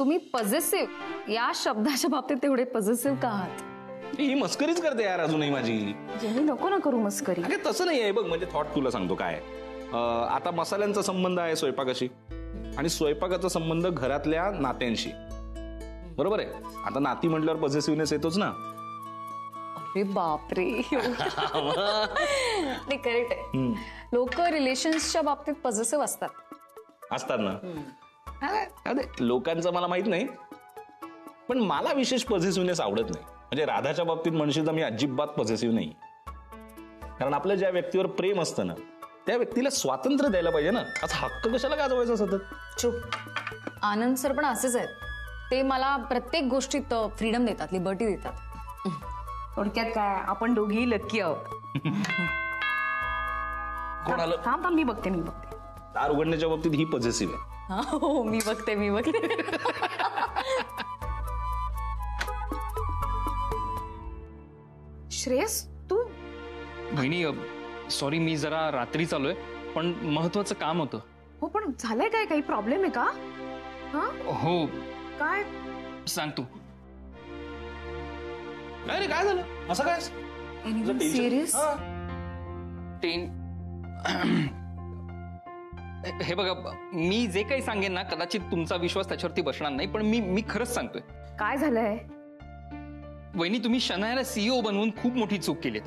तुम्ही पॉझिटिव्ह या शब्दाच्या बाबतीत तेवढे पॉझिटिव्ह का आहात? ही मस्करीच करते यार अजूनही माझी. नको ना करू मस्करी. अरे तसं नाही आहे बघ, म्हणजे थॉट तुला सांगतो काय. आता मसाल्यांचा संबंध आहे स्वयंपाकाशी आणि स्वयंपाकाचा संबंध घरातल्या नात्यांशी. बरोबर आहे. आता नाती म्हटल्यावर पॉझिटिव्हनेस येतोच ना. अरे बापरे. ते करेक्ट आहे. लोक रिलेशन्सच्या बाबतीत पॉझिटिव्ह असतात ना. अरे लोकांचं मला माहित नाही, पण मला विशेष पॉझिटिव्हनेस आवडत नाही. म्हणजे राधाच्या बाबतीत म्हणशील तर मी अजिबात पॉझिटिव्ह नाही. कारण आपल्या ज्या व्यक्तीवर प्रेम असतं ना, त्या व्यक्तीला स्वातंत्र्य द्यायला पाहिजे ना. आज हक्क कशाला गाजवायचा सतत. चुप. आनंद सर पण असेच आहेत. ते मला प्रत्येक गोष्टीत फ्रीडम देतात, लिबर्टी देतात. थोडक्यात काय, आपण दोघी लक्की आहोत. कोण आलं? थांब मी बघते. दार उघडण्याच्या बाबतीत ही पॉझिटिव्ह आहे. हो मी बघते. श्रेयस तू. बहिणी सॉरी, मी जरा रात्री चालूय, पण महत्वाचं काम होतं. हो पण झालंय काय, काही प्रॉब्लेम आहे का? हो. काय सांग तू. काय झालं असं काय? सिरियस? हे बघा, मी जे काही सांगेन ना, कदाचित तुमचा विश्वास त्याच्यावरती बसणार नाही, पण मी खरंच सांगतोय. काय झालंय? वहिनी, तुम्ही शनायाला सीईओ बनवून खूप मोठी चूक केलीत.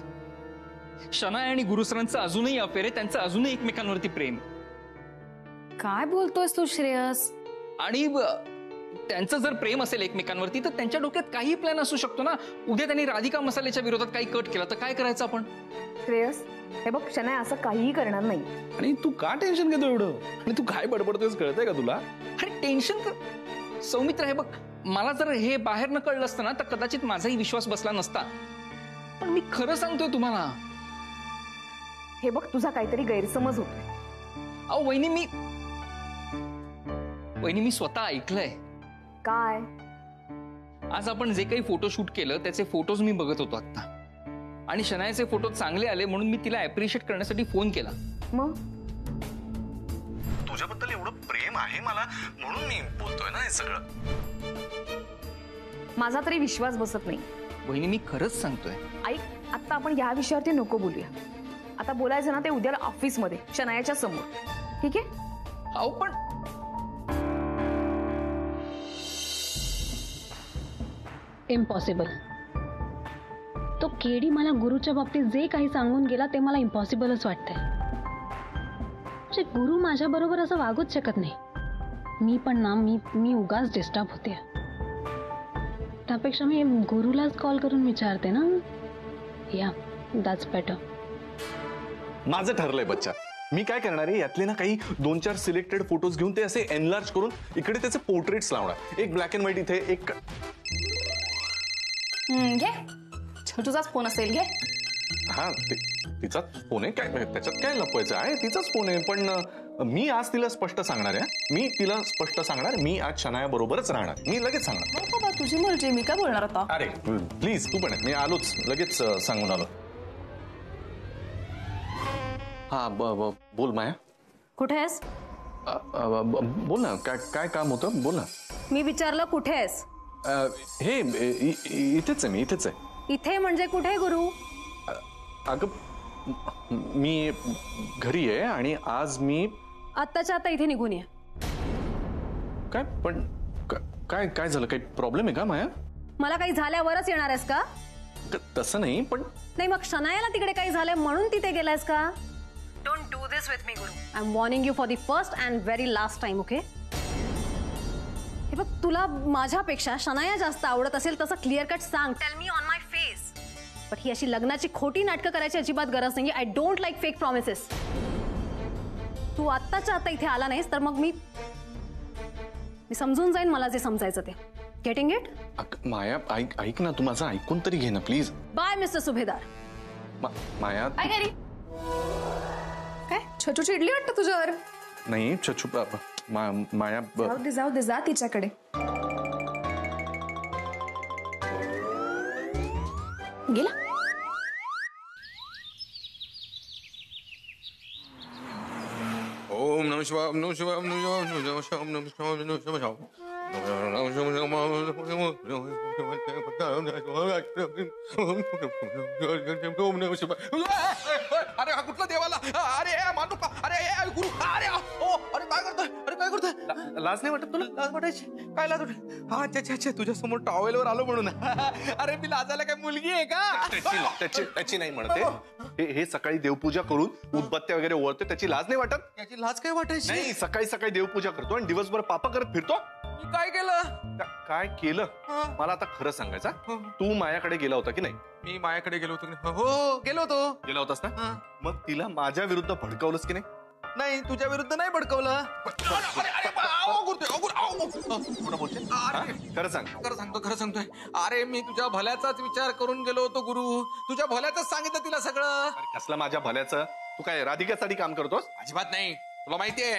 शनाया आणि गुरुसरांचं अजूनही अफेअर आहे, त्यांचं अजूनही एकमेकांवरती प्रेम. काय बोलतोयस तू श्रेयस? आणि त्यांचं जर प्रेम असेल एकमेकांवरती तर त्यांच्या डोक्यात काही प्लॅन असू शकतो ना. उद्या त्यांनी राधिका मसाल्याच्या विरोधात काही कट केला तर काय करायचं आपण? श्रेयस हे बघ, शनाया असं काहीही करणार नाही. आणि तू का टेन्शन घेतो एवढं? आणि तू काय बडबडतोयस कळतंय का तुला? अरे टेन्शन तर सौमित्र, हे बघ, मला जर हे बाहेर न कळलं असतं ना तर कदाचित माझाही विश्वास बसला नसता. पण मी खरं सांगतोय तुम्हाला. हे बघ, तुझा काहीतरी गैरसमज होतोय. अहो वहिनी, मी स्वतः ऐकलंय. काय? आज आपण जे काही फोटो शूट केलं त्याचे फोटोज मी बघत होतो आता, आणि शनायाचे फोटो चांगले आले म्हणून मी तिला अप्रिशिएट करण्यासाठी फोन केला. मग तुझ्याबद्दल एवढं प्रेम आहे मला म्हणून मी बोलतोय ना हे सगळं. माझा तरी विश्वास बसत नाही. वहिनी, मी खरंच सांगतोय. ऐक, आता आपण या विषयावरती नको बोलूया. आता बोलायचं ना ते उद्याला ऑफिसमध्ये शनायाच्या समोर, ठीक आहे? अहो पण इम्पॉसिबल. तो केडी मला गुरुच्या बाबतीत जे काही सांगून गेला ते मला इम्पॉसिबलच वाटतंय. म्हणजे गुरु माझ्या बरोबर असं वागूच शकत नाही. मी पण ना, मी उगाच डिस्टर्ब होते. त्यापेक्षा मी गुरुलाच कॉल करून विचारते ना. या दॅट्स बेटर. माझं ठरलंय बच्चा. मी काय करणार आहे, यातले ना काही 2-4 सिलेक्टेड फोटोज घेऊन ते असे एनलार्ज करून इकडे त्याचे पोर्ट्रेट्स लावणार. एक ब्लॅक अँड व्हाईट इथे, एक घे, छोटूचाच फोन असेल. घे. हा, तिचाच फोन आहे, काय त्याच्यात काय लपवायचं आहे? तिचाच फोन आहे. पण मी आज तिला स्पष्ट सांगणार आहे. मी आज शनाया बरोबरच राहणार. मी लगेच सांगणार. बाबा तुझी मर्जी, मी काय बोलणार आता? अरे प्लीज तू पण. मी आलोच, लगेच सांगून आलो. हा बोल माया. कुठे आहेस? बोल ना, काय काम होतं, बोल ना. मी विचारलं कुठे आहेस? हे इथेच आहे. मी इथेच आहे. इथे म्हणजे कुठे गुरु? अगं मी घरी आहे आणि आज मी आत्ताच्या आता इथे निघून ये. काय पण काय झालं? काही प्रॉब्लेम आहे का माया? मला काही झाल्यावरच येणार आहेस का? तसं नाही, पण नाही. मग शनायाला तिकडे काही झालंय म्हणून तिथे गेलायस का? Don't do this with me guru. I am warning you for the first and very last time. Okay? हे बघ, तुला माझ्यापेक्षा शनाया जास्त आवडत असेल तसं क्लिअर कट सांग. Tell me on my face. पण ही अशी लग्नाची खोटी नाटकं करायची अजिबात गरज नाही. I don't like fake promises. तू आत्ताच्या आता इथे आला नाहीस तर मग मी समजून जाईन मला जे समजायचं ते. Getting it? माया ऐक ना, तू माझं ऐकून तरी घे ना प्लीज. बाय मिस्टर सुभेदार. माया काय छोटू चिडली वाटतं तुझ्यावर? नाही छचू, माया जाऊ दे जा तिच्याकडे. गेला. ओम नमः शिवाय, ओम नमः शिवाय, ओम नमः शिवाय, ओम नमः शिवाय, ओम नमः शिवाय, ओम नमः शिवाय. अरे हा कुठला देवाला? अरे मानू का? अरे गुरु, अरे अरे काय करतोय? अरे काय करतोय? लाज नाही वाटत तुला? लाज वाटायची? काय लाज वाटत? हा अच्छा तुझ्या समोर टॉवेलवर आलो म्हणून. अरे मी लाजायला काय मुलगी आहे का? त्याची नाही म्हणते. हे सकाळी देवपूजा करून उदबत्त्या वगैरे ओळखते, त्याची लाज नाही वाटत? त्याची लाज काय वाटायची? नाही, सकाळी देवपूजा करतो आणि दिवसभर पापा करत फिरतो. मी काय केलं? काय केलं? मला आता खरं सांगायचं, तू मायाकडे गेला होता की नाही? मी मायाकडे गेलो होतो की नाही? हो गेलो होतो. गेला होतास ना? मग तिला माझ्या विरुद्ध भडकवलंस की नाही? नाही, तुझ्या विरुद्ध नाही भडकवलं. खरं सांग. खरं सांगतोय. अरे मी तुझ्या भल्याचाच विचार करून गेलो होतो गुरु. तुझ्या भल्याच सांगितलं तिला सगळं. कसलं माझ्या भल्याचं? तू काय राधिकासाठी काम करतोस? अजिबात नाही. तुला माहितीये,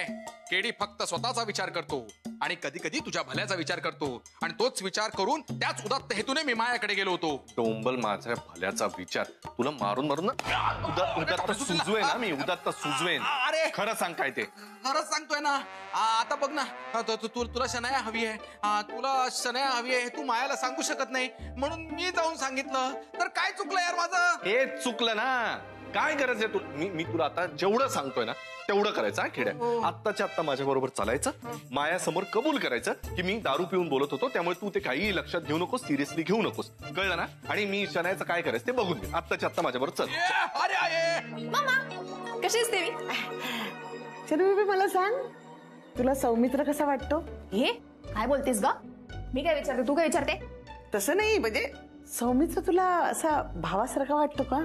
केडी फक्त स्वतःचा विचार करतो आणि कधी कधी तुझ्या भल्याचा विचार करतो, आणि तोच विचार करून त्याच उदात्त हेतूने मी मायाकडे गेलो होतो. डोंबल, माझ्या भल्याचा विचार तुला मारून उदात्त सुजवेन ना मी, उदात्त सुजवेन. अरे खरं सांग काय ते? खरंच सांगतोय ना. आता बघ ना, तुला शनाया हवी आहे, तुला शनाया हवी आहे, तू मायाला सांगू शकत नाही म्हणून मी जाऊन सांगितलं. तर काय चुकलं यार माझं? हे चुकलं ना. काय गरज आहे मी तुला आता जेवढं सांगतोय ना तेवढं करायचं. हा खेड्या, आत्ताच्या आत्ता माझ्या बरोबर चालायचं, मायासमोर कबूल करायचं की मी दारू पिऊन बोलत होतो, त्यामुळे तू ते काही लक्षात घेऊ नकोस, सिरियसली घेऊ नकोस, कळलं ना? आणि मी शनायाचं काय करायचं ते बघून घे. आत्ताच्या आत्ता माझ्या बरोबर चल. अरे मामा कशीच देवी? चलो बेबी, मला सांग, तुला सौमित्र कसा वाटतो? हे काय बोलतेस ग? मी काय विचारते, तू काय विचारते? तसं नाही, म्हणजे सौमित्र तुला असा भावासारखा वाटतो का?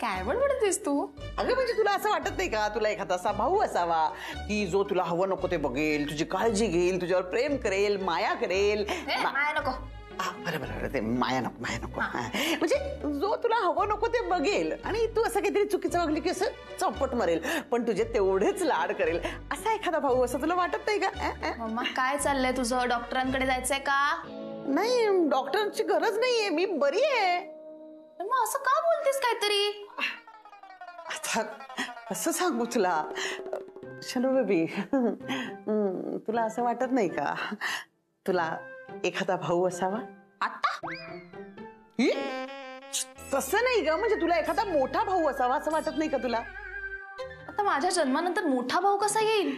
काय बोलतेस तू? अगं म्हणजे तुला असं वाटत नाही का तुला एखादा असा भाऊ असावा की जो तुला हवं नको ते बघेल, तुझी काळजी घेईल, तुझ्यावर प्रेम करेल, माया करेल? माया नको. बरोबर, ते माया नको. म्हणजे जो तुला हवं नको ते बघेल आणि तू असं काहीतरी चुकीचं वागली की असं चौपट मारेल, पण तुझे तेवढेच लाड करेल, असा एखादा भाऊ असं तुला वाटत नाही का? मम्मा काय चाललंय तुझं? डॉक्टरांकडे जायचंय का? नाही, डॉक्टरची गरज नाहीये, मी बरी आहे. मग असं का बोलतेस काहीतरी? आता असं सांगू तुला शनू बेबी, तुला असं वाटत नाही का तुला एखादा भाऊ असावा? आता तसं नाही ग, म्हणजे तुला एखादा मोठा भाऊ असावा असं वाटत नाही का तुला? आता माझ्या जन्मानंतर मोठा भाऊ कसा येईल?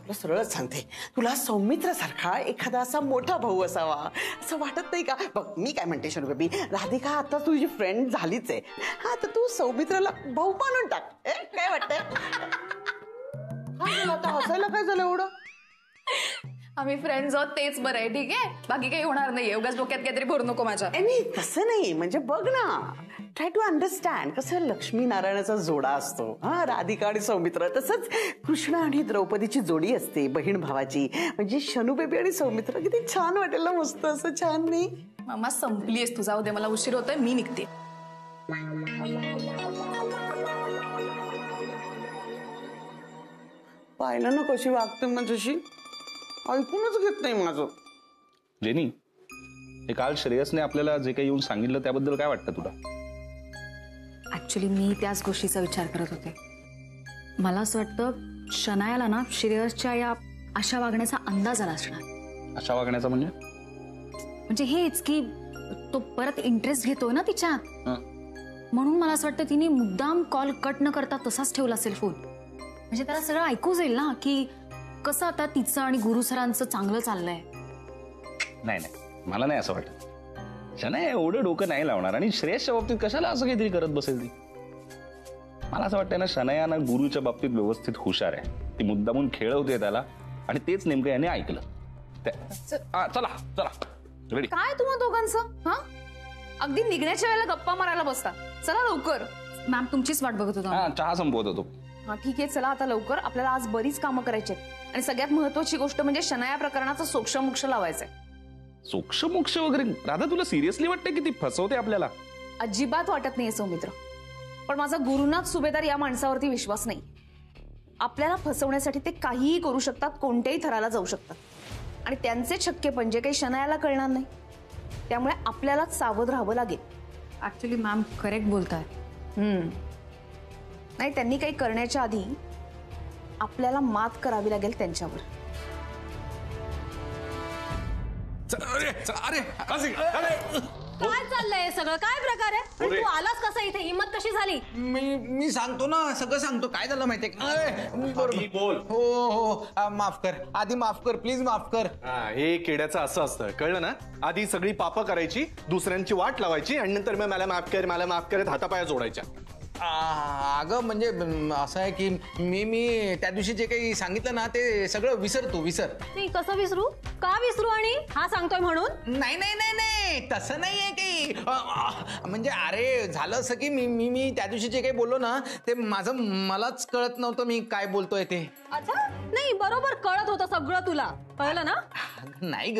तुला सरळच सांगते, तुला सौमित्र सारखा एखादा असा मोठा भाऊ असावा असं वाटत नाही का? बघ मी काय म्हणते शनू बेबी, राधिका आता तुझी फ्रेंड झालीच आहे, हा तर तू सौमित्राला भाऊ मानून टाक. काय वाटतंय? आता हसायला काय झालं एवढं? आम्ही फ्रेंड्स आहोत तेच बरं आहे, ठीक आहे? बाकी काही होणार नाही. उगाच डोक्यात काहीतरी भरू नको माझ्या. नाही तसं नाही, म्हणजे बघ ना, ट्राय टू अंडरस्टँड. कसं लक्ष्मी नारायणाचा जोडा असतो, हा राधिका आणि सौमित्र, तसंच कृष्ण आणि द्रौपदीची जोडी असते बहीण भावाची. म्हणजे शनू बेबी आणि सौमित्र किती छान वाटेल ना, मस्त असं छान. नाही मामा संपलीस, तू जाऊ दे, मला उशीर होतोय, मी निघते. पाहिलं ना कशी वागते माझ्याशी, ऐकूनच घेत नाही माझं. जेनी, हे काल श्रेयसने आपल्याला जे काही येऊन सांगितलं त्याबद्दल काय वाटतं तुला? ऍक्च्युली मी त्याच गोष्टीचा विचार करत होते. मला असं वाटतं शनायाला ना श्रेयसच्या या अशा वागण्याचा अंदाज आला असणार. अशा वागण्याचा म्हणजे हेच की तो परत इंटरेस्ट घेतोय ना तिच्यात, म्हणून मला असं वाटतं तिने मुद्दाम कॉल कट न करता तसाच ठेवला असेल फोन. म्हणजे त्याला सगळं ऐकू जाईल ना की कसं आता तिचं आणि गुरु सरांचं चांगलं चाललंय. नाही, मला नाही असं वाटत. शनाया एवढं डोकं नाही लावणार, आणि श्रेयसच्या बाबतीत कशाला असं काहीतरी करत बसेल ती. मला असं वाटतंय ना, शनाया ना गुरुच्या बाबतीत व्यवस्थित हुशार आहे. ती मुद्दामून खेळवते त्याला, आणि तेच नेमकं याने ऐकलं. चला रेडी. काय तुम्हा दोघांचं? हा, अगदी निघण्याच्या वेळेला गप्पा मारायला बसता. चला लवकर. मॅम तुमचीच वाट बघत होता. चहा संपवत होतो. हा ठीक आहे, चला आता लवकर. आपल्याला आज बरीच कामं करायची आहेत, आणि सगळ्यात महत्वाची गोष्ट म्हणजे शनाया प्रकरणाचं सोक्षमोक्ष लावायचंय. सोक्षमोक्ष वगैरे? राधा, तुला सिरियसली वाटतं की ती फसवते आपल्याला? अजिबात वाटत नाहीये सौमित्र, पण माझा गुरुनाथ सुभेदार या माणसावरती विश्वास नाही. आपल्याला फसवण्यासाठी ते काहीही करू शकतात, कोणत्याही थराला जाऊ शकतात, आणि त्यांचे छक्के पंजे काही शनायाला कळणार नाही. त्यामुळे आपल्याला सावध राहावं लागेल. ऍक्च्युली मॅम करेक्ट बोलताय. नाही, त्यांनी काही करण्याच्या आधी आपल्याला मात करावी लागेल त्यांच्यावर. अरे काय चाललंय सगळं? काय प्रकार आहे? आणि तू आलास कसा इथे? हिम्मत कशी झाली? मी सांगतो ना, सगळं सांगतो. काय झालं माहितीये का? बोल. हो माफ कर, आधी माफ कर, प्लीज माफ कर. हे केड्याचं असं असतं, कळलं ना? आधी सगळी पापं करायची, दुसऱ्यांची वाट लावायची आणि नंतर मग मला माफ करत हातापाया जोडायच्या. अगं म्हणजे असं आहे की मी त्या दिवशी जे काही सांगितलं ना ते सगळं विसर. नाही, कसं विसरू? का विसरू? आणि हा सांगतोय म्हणून? नाही नाही नाही नाही, तसं नाहीये की म्हणजे अरे झालं असं की मी त्या दिवशी जे काही बोललो ना ते मलाच कळत नव्हतं मी काय बोलतोय ते. अच्छा, नाही बरोबर कळत होतं सगळं तुला, कळलं ना? नाही ग,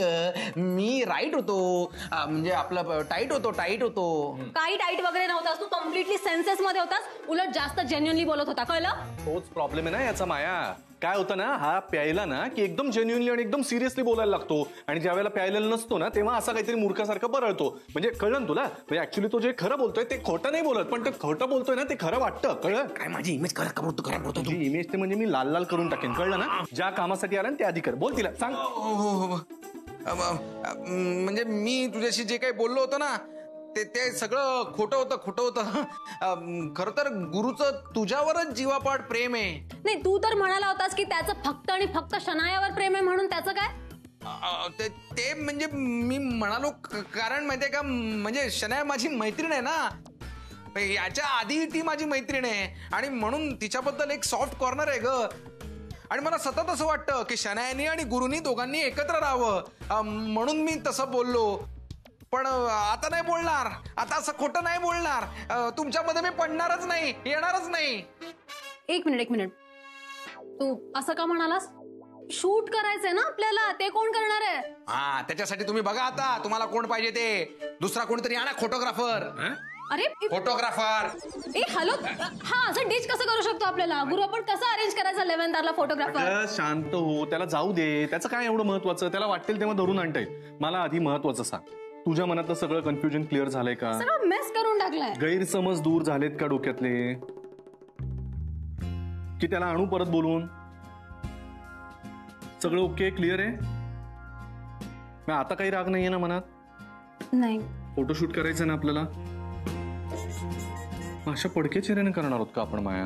मी राईट होतो, म्हणजे आपलं टाईट होतो. काही टाईट वगैरे नव्हतास तू, कम्प्लिटली सेन्सेस मध्ये होतास. उलट जास्त जेन्युअनली बोलत होता, कळलं? तोच प्रॉब्लेम आहे ना याचा माया. काय होतं ना, हा प्यायला ना की एकदम जेन्युअनली आणि एकदम सिरियसली बोलायला लागतो आणि ज्या वेळेला प्यायलेला नसतो ना तेव्हा असा काहीतरी मूर्खासारखं बरळतो. म्हणजे कळलं ना तुला? म्हणजे ऍक्च्युली तो जे खरं बोलतोय ते खोटं नाही बोलत, पण ते खोटं बोलतोय ना ते खरं वाटतं. कळलं काय माझी इमेज खराब करतो तुझी इमेज ते म्हणजे मी लाल लाल करून टाकेन, कळलं ना? ज्या कामासाठी आला ना ते आधी कर. बोल तिला, सांग. हो. म्हणजे मी तुझ्याशी जे काही बोललो होतो ना ते सगळं खोटं होतं. खरं तर गुरुचं तुझ्यावरच जीवापाड प्रेम आहे. नाही, तू तर म्हणाला होतास की त्याचं फक्त आणि फक्त शनायावर प्रेम आहे, म्हणून त्याचं काय? ते म्हणजे मी म्हणालो कारण माहितीये का, म्हणजे शनाया माझी मैत्रीण आहे ना, याच्या आधी ती माझी मैत्रीण आहे आणि म्हणून तिच्याबद्दल एक सॉफ्ट कॉर्नर आहे ग. आणि मला सतत असं वाटतं की शनायानी आणि गुरुनी दोघांनी एकत्र राहावं, म्हणून मी तसं बोललो. पण आता नाही बोलणार, आता असं खोटं नाही बोलणार. तुमच्यामध्ये मी पडणारच नाही, येणारच नाही. एक मिनिट, तू असं का म्हणालास? शूट करायचंय ना आपल्याला, ते कोण करणार आहे? हा, त्याच्यासाठी तुम्ही बघा आता तुम्हाला कोण पाहिजे ते. दुसरा कोणतरी आणा, फोटोग्राफर. अरे फोटोग्राफर. हॅलो, हा असं डिच कसं करू शकतो आपल्याला? गुरु आपण कसं अरेंज करायचं 11th ला फोटोग्राफर? शांत हो, त्याला जाऊ दे. त्याचं काय एवढं महत्वाचं? त्याला वाटेल तेव्हा धरून आणता येईल. मला आधी महत्वाचं सांग, तुझ्या मनातलं सगळं कन्फ्युजन क्लिअर झालंय का? सगळं मेस करून टाकलाय. गैरसमज दूर झालेत का डोक्यातले? की त्याला आणू परत बोलून? सगळं ओके, क्लिअर आहे? मग आता काही राग नाहीये ना मनात? नाही. फोटोशूट करायचं ना आपल्याला? अशा पडके चेहऱ्याने करणार आहोत का आपण माया?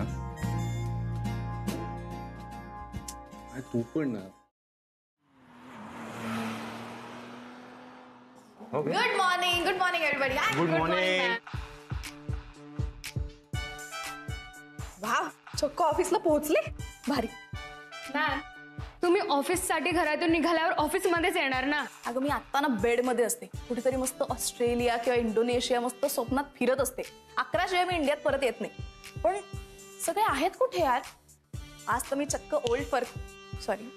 तू पण ना. Good morning everybody. Good morning. वा, चक्क ऑफिसला पोहोचले. भारी. मॅम, तुम्ही ऑफिससाठी घरातून निघाल्यावर ऑफिसमध्येच येणार ना? अगं मी आत्ता ना बेडमध्ये असते, कुठेतरी मस्त ऑस्ट्रेलिया किंवा इंडोनेशिया मस्त स्वप्नात फिरत असते. 11 शिवाय मी इंडियात परत येत नाही. पण सगळे आहेत कुठे यार? आज तर मी चक्क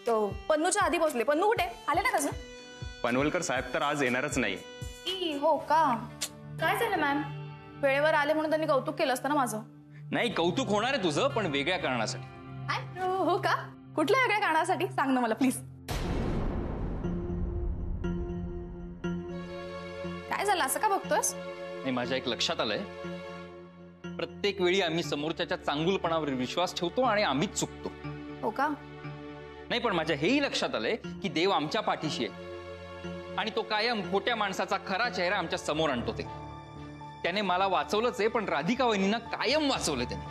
तो पन्नूच्या आधी पोहोचले. पन्नू कुठे? आले ना कसं? पनवेलकर साहेब तर आज येणारच नाही. हो का? काय झालं मॅम? वेळेवर आले म्हणून त्यांनी कौतुक केलं असतं ना माझं. नाही, कौतुक होणार आहे तुझं, पण वेगळ्या कारणासाठी. हो का? कुठल्या वेगळ्या कारणासाठी? सांग ना मला प्लीज. काय झालं, असं का बघतोयस? नाही, माझ्या एक लक्षात आलंय, प्रत्येक वेळी आम्ही समोरच्याच्या चांगुलपणावर विश्वास ठेवतो आणि आम्हीच चुकतो. हो का? नाही, पण माझ्या हेही लक्षात आलंय की देव आमच्या पाठीशी आहे आणि तो कायम खोट्या माणसाचा खरा चेहरा आमच्या समोर आणतो. त्याने मला वाचवलंच आहे, पण राधिका वहिनींना कायम वाचवलंय त्याने.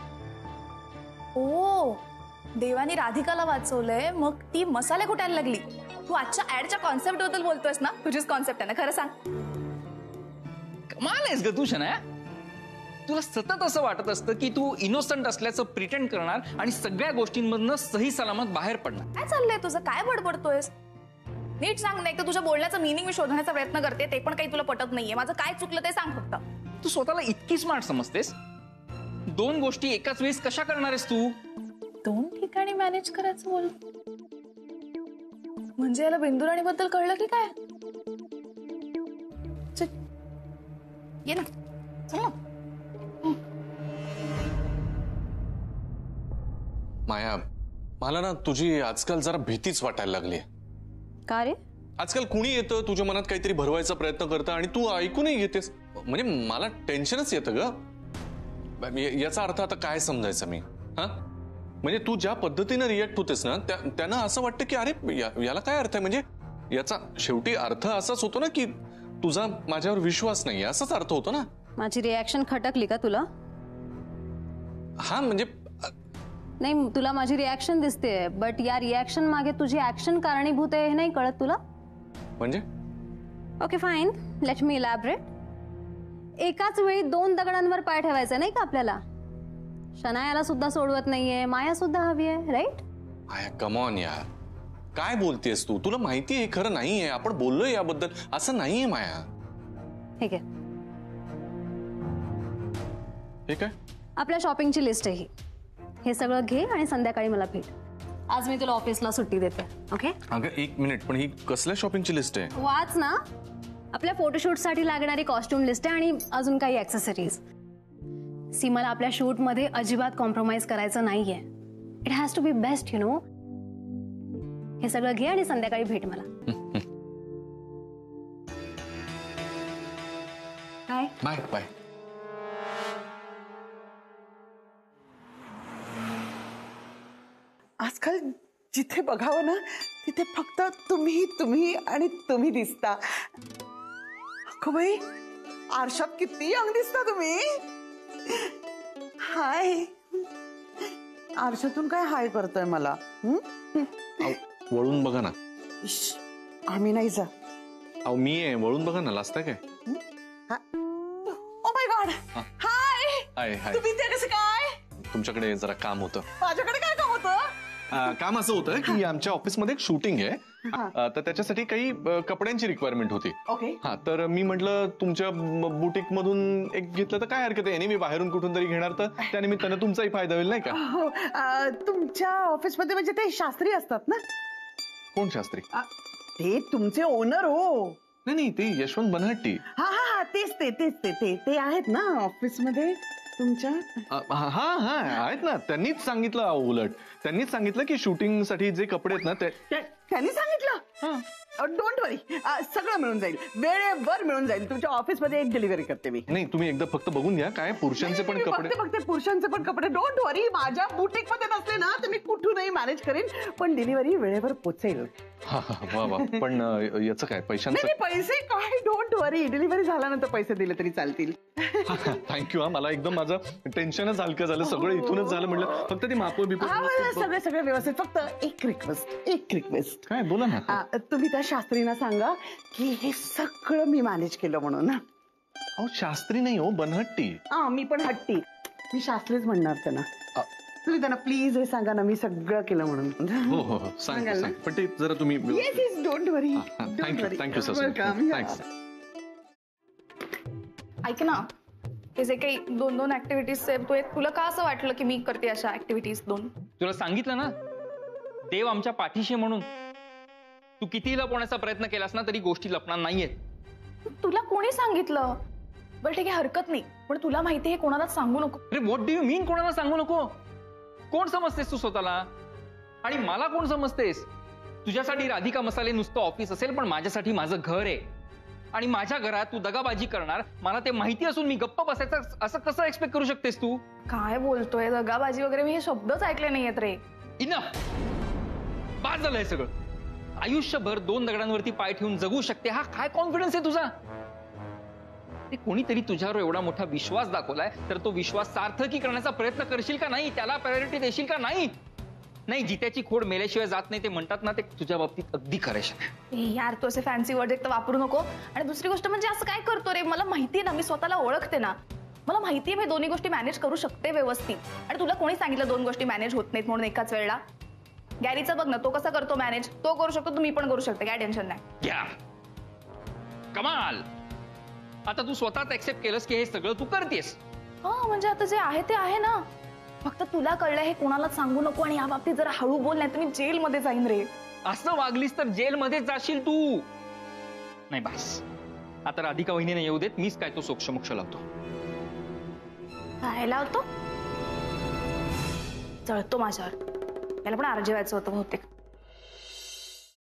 ओ, देवानी राधिकाला वाचवलंय, मग ती मसाले कुटायला लागली. तू आजच्या ऍडच्या कॉन्सेप्ट बद्दल बोलतोयस ना? तुझीच कॉन्सेप्ट आहे ना, खरं सांग. कमाल आहेस ग तू शनाया. तुला सतत असं वाटत असतं की तू इनोसंट असल्याचं प्रिटेंड करणार आणि सगळ्या गोष्टींमधनं सही सलामत बाहेर पडणार. काय चाललंय तुझं? काय बडबडतोयस? नीट सांग ना. एक तर तुझ्या बोलण्याचं मिनिंग मी शोधण्याचा प्रयत्न करते, ते पण काही तुला पटत नाहीये. माझं काय चुकलं ते सांग फक्त. तू स्वतःला इतकी स्मार्ट समजतेस? 2 गोष्टी एकाच वेळेस कशा करणार आहेस तू? 2 ठिकाणी मॅनेज करायचं बोल म्हणजे याला बिंदुराणी बद्दल कळलं की काय? ये ना, चल ना. माया, मला ना तुझी आजकाल जरा भीतीच वाटायला लागली. का रे? आजकाल कुणी येतं तुझ्या मनात काहीतरी भरवायचा प्रयत्न करतं आणि तू ऐकूनही घेतेस. म्हणजे मला टेन्शनच येतं ग. याचा अर्थ आता काय समजायचा मी? हा, म्हणजे तू ज्या पद्धतीने रिएक्ट होतेस ना त्यानं असं वाटतं की अरे याला काय अर्थ आहे? म्हणजे याचा शेवटी अर्थ असाच होतो ना की तुझा माझ्यावर विश्वास नाही, असाच अर्थ होतो ना. माझी रिॲक्शन खटकली का तुला? हा म्हणजे नाही, तुला माझी रिॲक्शन दिसते, बट या रिॲक्शन मागे तुझी ऍक्शन कारणीभूत आहे हे नाही कळत तुला? म्हणजे okay fine, let me elaborate. एकाच वेळी 2 दगडांवर पाय ठेवायचा नाही का आपल्याला? शनायाला सुद्धा सोडवत नाहीये, माया सुद्धा हवी आहे, राईट? माया कम ऑन यार, काय बोलतेस तू? तुला माहिती आहे खरं नाहीये, आपण बोललोय याबद्दल. असं नाहीये माया. ठीक आहे, ठीक आहे. आपल्या शॉपिंगची लिस्ट आहे ही. हे सगळं घे आणि संध्याकाळी मला भेट. आज मी तुला ऑफिसला सुट्टी देते. ओके? अगं 1 मिनिट, पण ही कसल्या शॉपिंगची लिस्ट आहे? वाच ना. आपल्या फोटोशूटसाठी लागणारी कॉस्ट्युम लिस्ट आहे आणि अजून काही ॲक्सेसरीज. सी, मला आपल्या शूटमध्ये अजिबात कॉम्प्रोमाइज करायचं नाहीये. It has to be best, you know. हे सगळं घे आणि संध्याकाळी भेट मला. काय? Bye bye. आजकाल जिथे बघावं ना तिथे फक्त तुम्ही तुम्ही आणि तुम्ही दिसता. अगं बाई, आरशात किती यंग दिसता तुम्ही. हाय. आरशातून काय हाय करतोय मला? वळून बघा ना. इश, आम्ही नाही जा. अहो मी आहे, वळून बघा ना. लाजता काय? Oh my God. Hi. Hi hi. तुम्ही ते कसं काय? तुमच्याकडे जरा काम होतं. माझ्याकडे काय काम होतं? काम असं होतं की आमच्या ऑफिसमध्ये एक शूटिंग आहे, तर त्याच्यासाठी काही कपड्यांची रिक्वायरमेंट होती. ओके. हा, तर मी म्हटलं तुमच्या बुटीक मधून एक घेतलं तर काय हरकत आहे. मी बाहेरून कुठून तरी घेणार, तर त्यानिमित्तानं तुमचाही फायदा होईल नाही का? हो, तुमच्या ऑफिसमध्ये म्हणजे ते शास्त्री असतात ना? कोण शास्त्री? ते तुमचे ओनर हो. नाही नाही, ते यशवंत बनहट्टी. हा हा हा, ते आहेत ना ऑफिसमध्ये तुमच्या? हा हा आहेत ना. त्यांनीच सांगितलं, उलट त्यांनीच सांगितलं की शूटिंग साठी जे कपडे आहेत ना ते त्यांनी सांगितलं. डोंट वरी, सगळं मिळून जाईल, वेळेवर मिळून जाईल. तुमच्या ऑफिसमध्ये एक डिलिव्हरी करते मी. नाही, तुम्ही एकदा फक्त बघून घ्या. काय पुरुषांचे पण कपडे? फक्त पुरुषांचे पण कपडे. डोंट वरी, माझ्या बुटीक मध्ये नसले ना तर मी कुठूनही मॅनेज करेन, पण डिलिव्हरी वेळेवर पोहोचेल. वा वा. पण याचं काय, पैशांचं? पैसे काय, डोंट वरी, डिलिव्हरी झाल्यानंतर पैसे दिले तरी चालतील. थँक्यू. मला एकदम माझं टेन्शनच हलकं झालं. सगळं इथूनच झालं. म्हटलं फक्त ती माप बिप सगळं व्यवस्थित. फक्त एक रिक्वेस्ट. काय? बोला ना. तुम्ही त्या शास्त्रींना सांगा की हे सगळं मी मॅनेज केलं म्हणून. अहो शास्त्री नाही हो, बनहट्टी. मी पण हट्टी. मी शास्त्रीच म्हणणार त्यांना. तुम्ही त्यांना प्लीज हे सांगा ना मी सगळं केलं म्हणून. हो हो हो, सांग. पण ते जरा तुम्ही. Don't worry. Thank you sir. Thanks. ऐक ना, हे जे काही 2 ऍक्टिव्हिटीज तुला का असं वाटलं की मी करते अशा ऍक्टिव्हिटीज 2? तुला सांगितलं ना, देव आमच्या पाठीशी म्हणून. तू किती लपवण्याचा प्रयत्न केलास ना तरी गोष्टी लपणार नाहीयेत. तुला कोणी सांगितलं? बरं ठीक आहे, हरकत नाही, पण तुला माहिती आहे कोणालाच सांगू नको. अरे व्हॉट डू यू मीन कोणाला सांगू नको? कोण समजतेस तू स्वतःला? आणि मला कोण समजतेस? तुझ्यासाठी राधिका मसाले नुसतं ऑफिस असेल, पण माझ्यासाठी माझं घर आहे. आणि माझ्या घरात तू दगाबाजी करणार, मला ते माहिती असून मी गप्प बसायचं असं कसं एक्सपेक्ट करू शकतेस तू? काय बोलतोय? दगाबाजी वगैरे मी हे शब्दच ऐकले नाहीयेत रे. इनफ. बाद झालंय सगळं. आयुष्यभर 2 दगडांवरती पाय ठेवून जगू शकते, हा काय कॉन्फिडन्स आहे तुझा? ते कोणीतरी तुझ्यावर एवढा मोठा विश्वास दाखवलाय, तर तो विश्वास सार्थकी करण्याचा प्रयत्न करशील का नाही? त्याला प्रायोरिटी देशील का नाही? नाही, जित्याची खोड मेल्याशिवाय जात नाही ते म्हणतात ना, ते तुझ्या बाबतीत अगदी खरेशन. यार तू असे फॅन्सी वर्ड एक तर वापरू नको. आणि दुसरी गोष्ट म्हणजे असं काय करतो रे? मला माहितीये ना, मी स्वतःला ओळखते ना. मला माहितीये मी दोन्ही गोष्टी मॅनेज करू शकते व्यवस्थित. आणि तुला कोणी सांगितलं 2 गोष्टी मॅनेज होत नाहीत म्हणून एकाच वेळेला? गॅरीचं बघ ना, तो कसा करतो मॅनेज. तो करू शकतो, तुम्ही पण करू शकता, काय टेन्शन नाही. कमाल. आता तू स्वतःच एक्सेप्ट केलंस की हे सगळं तू करतेस. म्हणजे आता जे आहे ते आहे ना. फक्त तुला कळलंय हे कोणालाच सांगू नको, आणि या बाबतीत जरा हळू बोल, नाही तर मी जेलमध्ये जाईन रे. असं वागलीस तर जेलमध्ये जाशील तू. नाही बस, आता राधिका वहिनीने येऊ देत, मीच काय तो सोक्षमोक्ष लावतो. काय लावतो? जळतो माझ्यावर. त्याला पण अर्ज व्हायचं होतं बहुतेक.